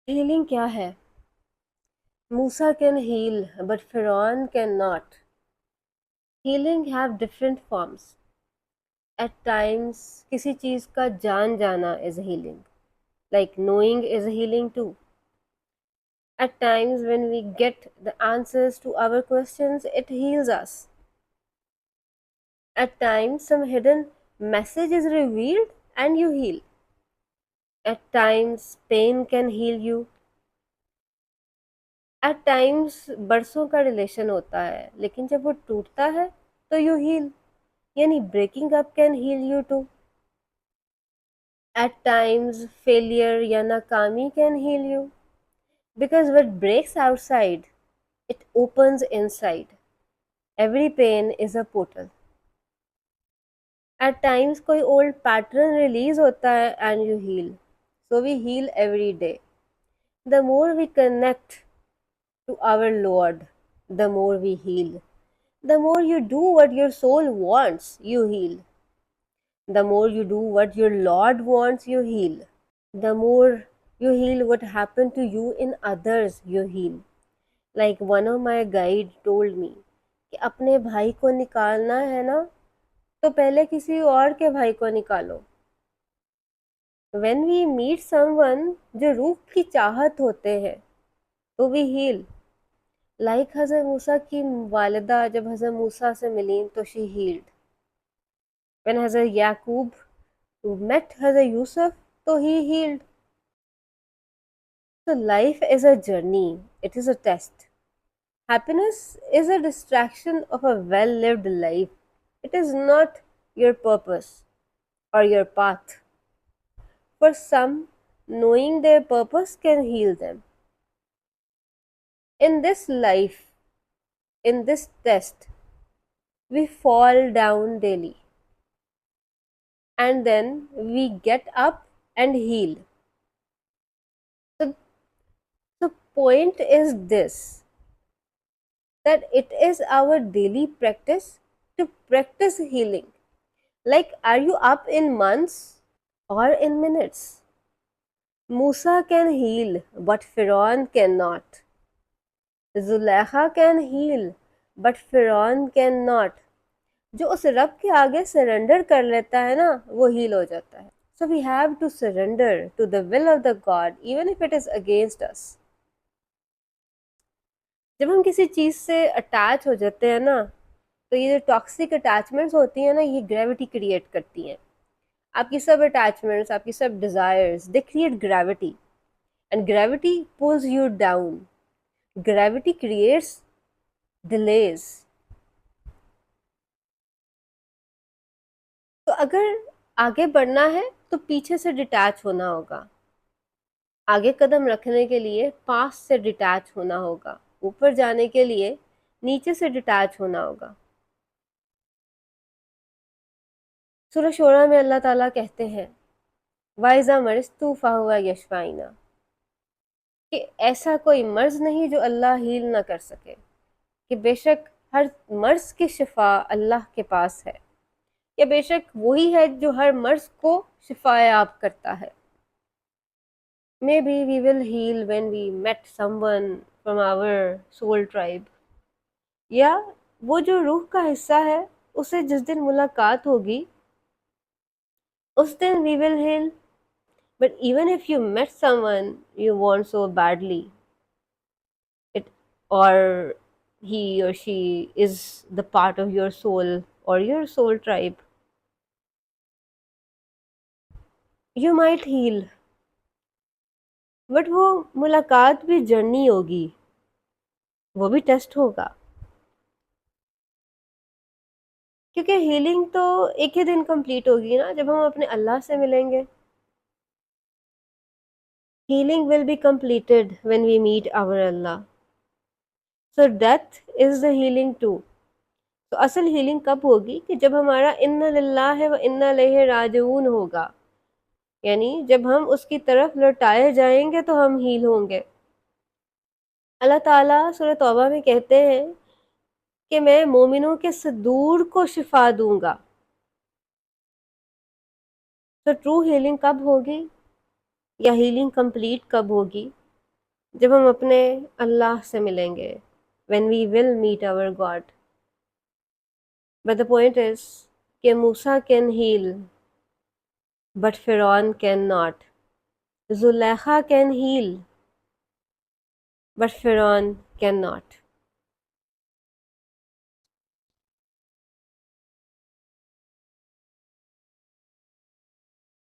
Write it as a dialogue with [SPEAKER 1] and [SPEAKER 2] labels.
[SPEAKER 1] Healing क्या है? Musa can heal but Firaun can not. Healing have different forms. At times किसी चीज का जान जाना is healing. Like knowing is healing too. At times when we get the answers to our questions, it heals us. At times some hidden message is revealed and you heal. At times pain can heal you. At times बरसों का relation होता है लेकिन जब वो टूटता है तो यू हील. यानी breaking up can heal you too. At times failure या नाकामी can heal you because what breaks outside it opens inside. Every pain is a portal. At times कोई old pattern release होता है and you heal. So we heal every day. The more we connect to our Lord, the more we heal. The more you do what your soul wants, you heal. The more you do what your Lord wants, you heal. The more you heal what happened to you in others, you heal. Like one of my guide told me कि अपने भाई को निकालना है ना तो पहले किसी और के भाई को निकालो. When we meet someone जो रूह की चाहत होते हैं तो we heal. Like हज़रत मूसा की वालिदा जब हज़रत मूसा से मिली तो she healed. When हज़रत याकूब met हज़रत यूसुफ तो he healed. So life is a journey. It is a test. Happiness is a distraction of a well-lived life. It is not your purpose or your path. For some, knowing their purpose can heal them. In this life, in this test, we fall down daily and then we get up and heal. So the point is this, that it is our daily practice to practice healing. Like, are you up in months or in minutes? Musa can heal, but Pharaoh cannot. Zulaikha can heal, but Pharaoh cannot. जो उस रब के आगे surrender कर लेता है ना वो हील हो जाता है. So we have to surrender to the will of the God even if it is against us. जब हम किसी चीज से अटैच हो जाते हैं ना तो ये जो टॉक्सिक अटैचमेंट्स होती हैं ना ये ग्रेविटी क्रिएट करती हैं. आपकी सब अटैचमेंट्स, आपकी सब desires, they create gravity and gravity pools you down. Gravity creates delays. तो अगर आगे बढ़ना है तो पीछे से डिटैच होना होगा. आगे कदम रखने के लिए पास से डिटैच होना होगा. ऊपर जाने के लिए नीचे से डिटैच होना होगा. सूरह शोरा में अल्लाह ताला कहते हैं वाइजा मरिस्तु फाहुवा यशफाइना, कि ऐसा कोई मर्ज नहीं जो अल्लाह हील ना कर सके. कि बेशक हर मर्ज की शिफा अल्लाह के पास है, या बेशक वही है जो हर मर्ज को शिफायाब करता है. Maybe we will heal when we met someone from our soul tribe. या वो जो रूह का हिस्सा है उसे जिस दिन मुलाकात होगी उस दिन we will heal. But even if you met someone you want so badly, it or he or she is the part of your soul or your soul tribe, you might heal. But वो मुलाकात भी journey होगी, वो भी test होगा. क्योंकि healing तो एक ही दिन कंप्लीट होगी ना जब हम अपने अल्लाह से मिलेंगे. Healing will be completed when we meet our Allah. So death is the healing too. तो असल हीलिंग कब होगी कि जब हमारा इन्ना लिल्लाह व इन्ना इलैहि राजिऊन होगा. यानी जब हम उसकी तरफ लौटाए जाएंगे तो हम हील होंगे. अल्लाह ताला सूरह तौबा में कहते हैं कि मैं मोमिनों के सदूर को शिफा दूंगा. तो ट्रू हीलिंग कब होगी या हीलिंग कंप्लीट कब होगी? जब हम अपने अल्लाह से मिलेंगे, when we will meet our God. But the point is कि मूसा can heal but Pharaoh cannot. Zulaikha can heal but Pharaoh cannot.